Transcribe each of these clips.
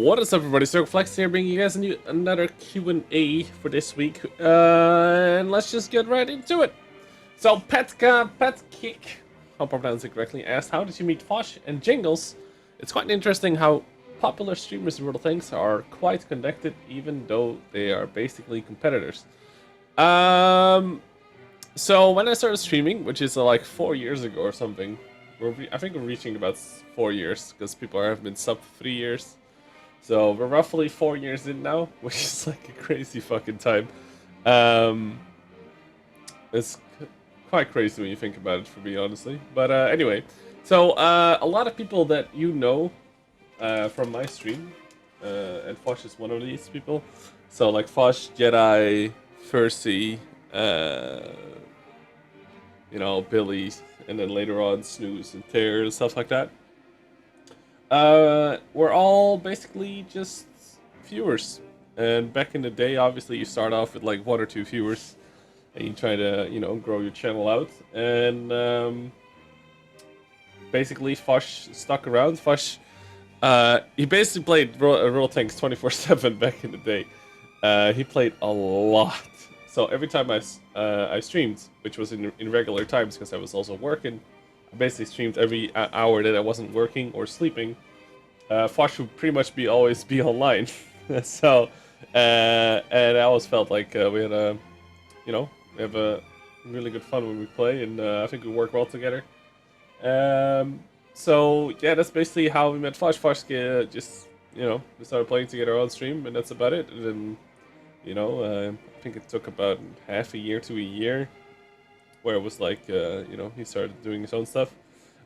What is up, everybody? Circon here, bringing you guys another Q&A for this week, and let's just get right into it. So, Petkick, hope I pronounced it correctly, asked, "How did you meet Fosh and Jingles?" It's quite interesting how popular streamers in World of Tanks are quite connected, even though they are basically competitors. So when I started streaming, which is like 4 years ago or something, I think we're reaching about 4 years because people have been sub 3 years. So we're roughly 4 years in now, which is like a crazy fucking time. It's quite crazy when you think about it, for me, honestly. But anyway, so a lot of people that you know from my stream, and Fosh is one of these people. So like Fosh, Jedi, Fursey, you know, Billy, and then later on Snooze and Tear and stuff like that. We're all basically just viewers. And back in the day, obviously, you start off with like 1 or 2 viewers, and you try to, you know, grow your channel out. And basically, Fosh stuck around. Fosh, he basically played Royal Tanks 24/7 back in the day. He played a lot. So every time I streamed, which was in regular times because I was also working, I basically streamed every hour that I wasn't working or sleeping. Fosh would pretty much always be online. So, and I always felt like we had we have a really good fun when we play, and I think we work well together. So yeah, that's basically how we met Fosh. Fosh just, you know, we started playing together on stream, and that's about it. And then, you know, I think it took about half a year to a year, where it was like, you know, he started doing his own stuff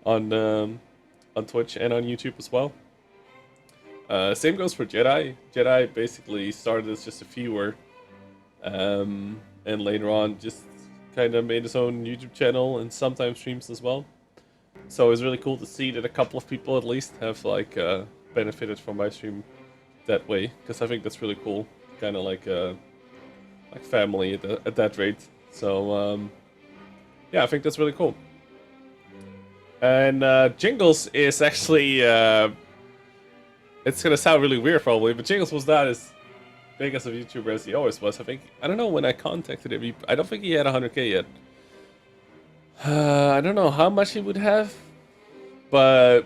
on Twitch and on YouTube as well. Same goes for Jedi. Jedi basically started as just a viewer, and later on just kind of made his own YouTube channel and sometimes streams as well. So it's really cool to see that a couple of people at least have like benefited from my stream that way, because I think that's really cool, kind of like family at that rate. So yeah, I think that's really cool. And Jingles is actually, it's gonna sound really weird probably, but Jingles was not as big as a YouTuber as he always was. I don't know when I contacted him, I don't think he had 100k yet. I don't know how much he would have, but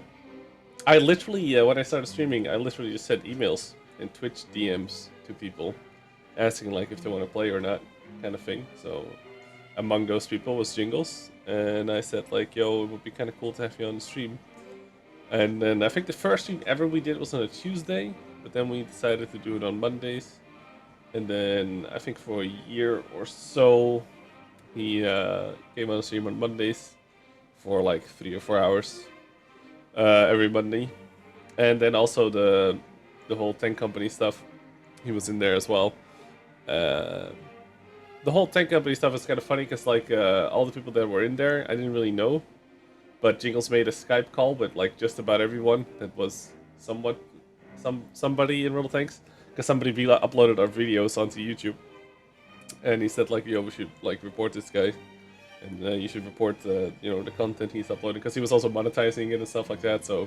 I literally, when I started streaming, I literally just sent emails and Twitch DMs to people, asking like if they want to play or not, kind of thing. So among those people was Jingles, and I said like, yo, it would be kind of cool to have you on the stream. And then I think the first stream ever we did was on a Tuesday, but then we decided to do it on Mondays. And then I think for a year or so, he came on the stream on Mondays for like 3 or 4 hours every Monday. And then also the whole tank company stuff, he was in there as well. The whole tank company stuff is kind of funny because like all the people that were in there, I didn't really know. But Jingles made a Skype call with like just about everyone that was somebody in World of Tanks, because somebody uploaded our videos onto YouTube, and he said like, yo, we should like report this guy, and you should report you know, the content he's uploading, because he was also monetizing it and stuff like that. So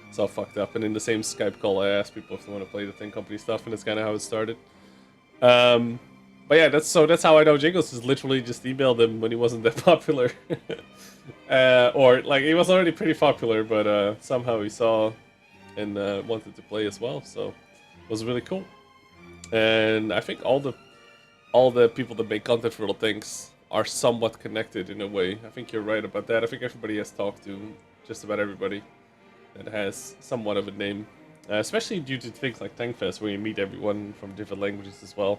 it's all fucked up. And in the same Skype call, I asked people if they want to play the tank company stuff, and that's kind of how it started. But yeah, that's how I know Jingles, is literally just emailed him when he wasn't that popular. Or like he was already pretty popular, but somehow he saw and wanted to play as well, so it was really cool. And I think all the people that make content for Little Things are somewhat connected in a way. I think you're right about that. I think everybody has talked to just about everybody that has somewhat of a name, especially due to things like Tankfest, where you meet everyone from different languages as well.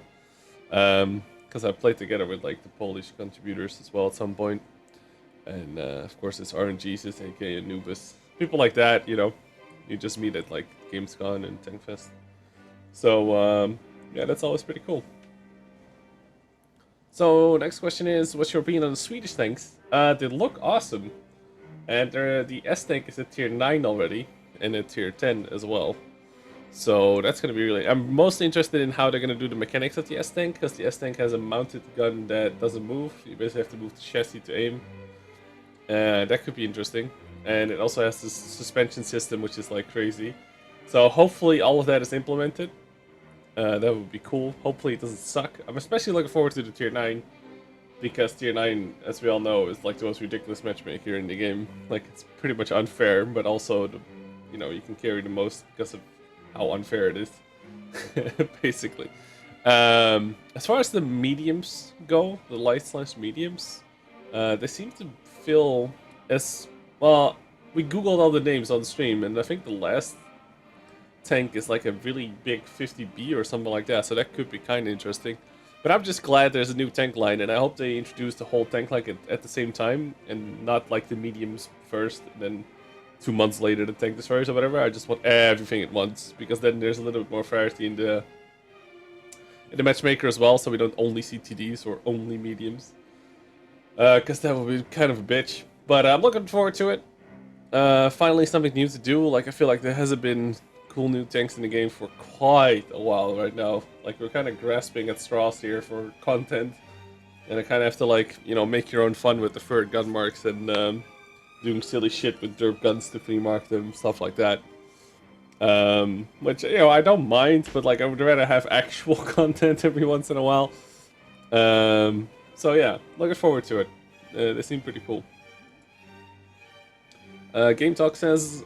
Because I played together with like the Polish contributors as well at some point. And of course it's RNGesus, aka Anubis. People like that, you know, you just meet at like Gamescom and Tankfest. So yeah, that's always pretty cool. So next question is, what's your opinion on the Swedish tanks? They look awesome. And the S-Tank is at tier 9 already, and at tier 10 as well. So that's going to be really... I'm mostly interested in how they're going to do the mechanics of the S-Tank, because the S-Tank has a mounted gun that doesn't move. You basically have to move the chassis to aim. That could be interesting. And it also has this suspension system, which is like crazy. So hopefully all of that is implemented. That would be cool. Hopefully it doesn't suck. I'm especially looking forward to the tier 9. Because tier 9, as we all know, is like the most ridiculous matchmaker in the game. Like, it's pretty much unfair, but also, you can carry the most because of how unfair it is. Basically. As far as the mediums go, the light/mediums, they seem to feel as... Well, we googled all the names on stream, and I think the last tank is like a really big 50B or something like that, so that could be kind of interesting. But I'm just glad there's a new tank line, and I hope they introduce the whole tank line at the same time, and not like the mediums first, and then 2 months later the tank destroyers or whatever. I just want everything at once, because then there's a little bit more variety in the matchmaker as well, so we don't only see TDs or only mediums. Because that would be kind of a bitch. But I'm looking forward to it. Finally something new to do. Like, I feel like there hasn't been cool new tanks in the game for quite a while right now. Like, we're kind of grasping at straws here for content, and I kind of have to, like, make your own fun with the third gun marks and doing silly shit with derp guns to free mark them, stuff like that. Which, I don't mind, but like I would rather have actual content every once in a while. So yeah, looking forward to it. They seem pretty cool. Game Talk says,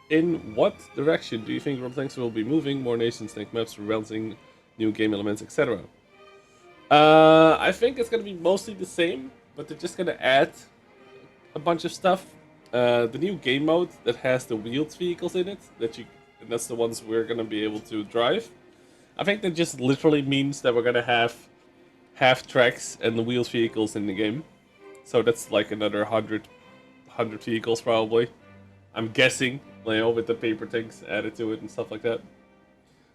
in what direction do you think World Tanks will be moving? More nations, tank maps, rebalancing, new game elements, etc. I think it's going to be mostly the same, but they're just going to add a bunch of stuff. The new game mode that has the wheeled vehicles in it, and that's the ones we're going to be able to drive. I think that just literally means that we're going to have half tracks and the wheeled vehicles in the game. So that's like another 100 vehicles probably. I'm guessing, with the paper tanks added to it and stuff like that.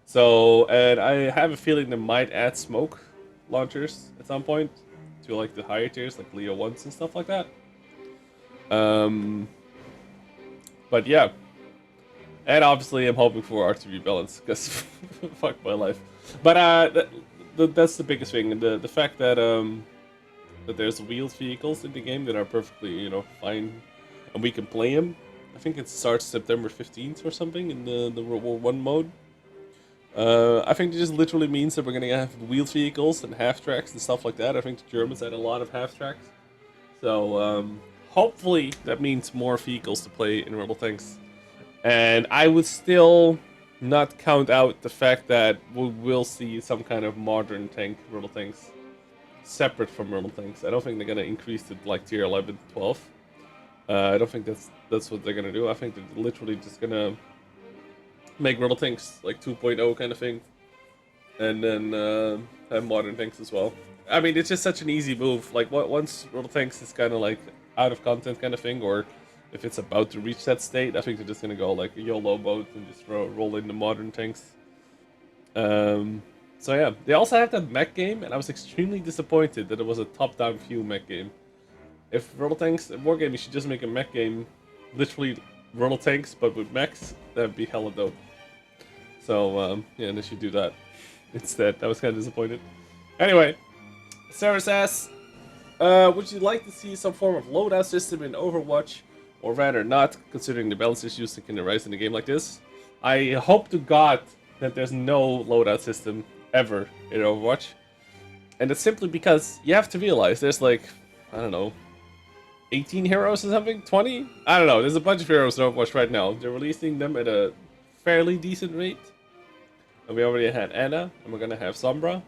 So, and I have a feeling they might add smoke launchers at some point to like the higher tiers, like Leo 1s and stuff like that. But yeah. And obviously I'm hoping for RTB balance, because fuck my life. But that's the biggest thing, the fact that that there's wheeled vehicles in the game that are perfectly, fine, and we can play them. I think it starts September 15th or something in the World War 1 mode. I think it just literally means that we're gonna have wheeled vehicles and half tracks and stuff like that. I think the Germans had a lot of half tracks. So hopefully that means more vehicles to play in Rebel Tanks. And I would still not count out the fact that we will see some kind of modern tank Rebel Tanks separate from Rebel Tanks. I don't think they're gonna increase to like tier 11, 12. I don't think that's what they're gonna do. I think they're literally just gonna make Rebel Tanks like 2.0 kind of thing, and then have modern tanks as well. I mean, it's just such an easy move. Like, once Rebel Tanks is kind of like out of content kind of thing, or if it's about to reach that state, I think they're just gonna go like a YOLO mode and just roll in the modern tanks. So yeah, they also have that mech game, and I was extremely disappointed that it was a top-down view mech game. If Rebel Tanks Wargame, you should just make a mech game, literally Rebel Tanks, but with mechs. That'd be hella dope. So yeah, they should do that instead. I was kind of disappointed. Anyway, Sarah says, would you like to see some form of loadout system in Overwatch, or rather not, considering the balance issues that can arise in a game like this? I hope to God that there's no loadout system ever in Overwatch. And it's simply because you have to realize there's like, I don't know, 18 heroes or something? 20? I don't know, there's a bunch of heroes in Overwatch right now. They're releasing them at a fairly decent rate. And we already had Anna, and we're gonna have Sombra.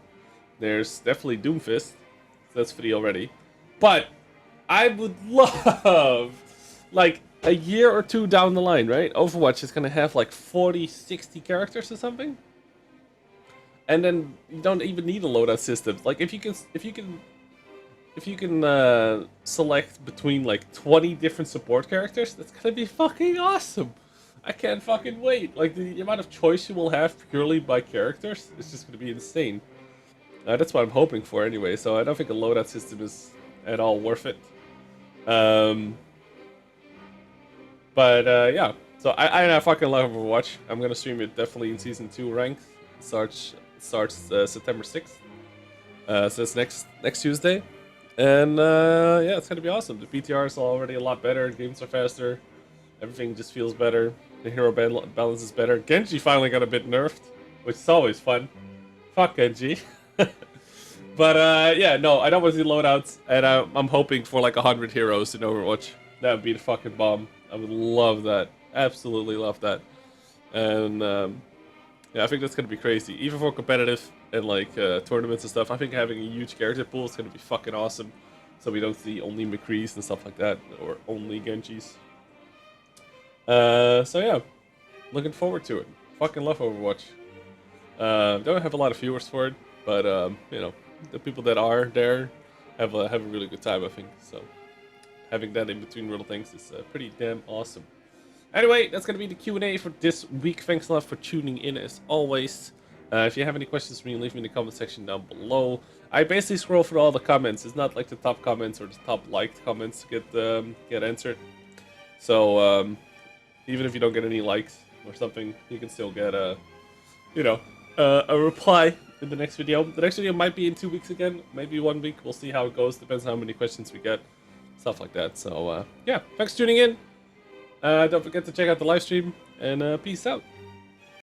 There's definitely Doomfist, so that's 3 already. But I would love, like, a year or 2 down the line, right? Overwatch is gonna have like 40, 60 characters or something. And then you don't even need a loadout system. Like, if you can select between like 20 different support characters, that's gonna be fucking awesome. I can't fucking wait. Like, the amount of choice you will have purely by characters is just gonna be insane. That's what I'm hoping for anyway, so I don't think a loadout system is at all worth it. But yeah, so I fucking love Overwatch. I'm gonna stream it definitely in Season 2 ranked. Starts September 6th. So it's next Tuesday. And yeah, it's gonna be awesome. The PTR is already a lot better, games are faster, everything just feels better. The hero balance is better. Genji finally got a bit nerfed, which is always fun. Fuck Genji. But yeah, no, I don't want to see loadouts, and I'm hoping for like 100 heroes in Overwatch. That would be the fucking bomb. I would love that. Absolutely love that. And yeah, I think that's gonna be crazy. Even for competitive and like tournaments and stuff, I think having a huge character pool is gonna be fucking awesome. So we don't see only McCrees and stuff like that, or only Genjis. So yeah, looking forward to it. Fucking love Overwatch. Don't have a lot of viewers for it, but you know, the people that are there have a really good time, I think. So having that in between little things is pretty damn awesome. Anyway, that's gonna be the Q&A for this week. Thanks a lot for tuning in as always. If you have any questions for me, leave me in the comment section down below. I basically scroll through all the comments. It's not like the top comments or the top liked comments get answered. So even if you don't get any likes or something, you can still get a reply in the next video. The next video might be in 2 weeks again, maybe 1 week. We'll see how it goes. Depends on how many questions we get, stuff like that. So yeah, thanks for tuning in. Don't forget to check out the live stream, and peace out.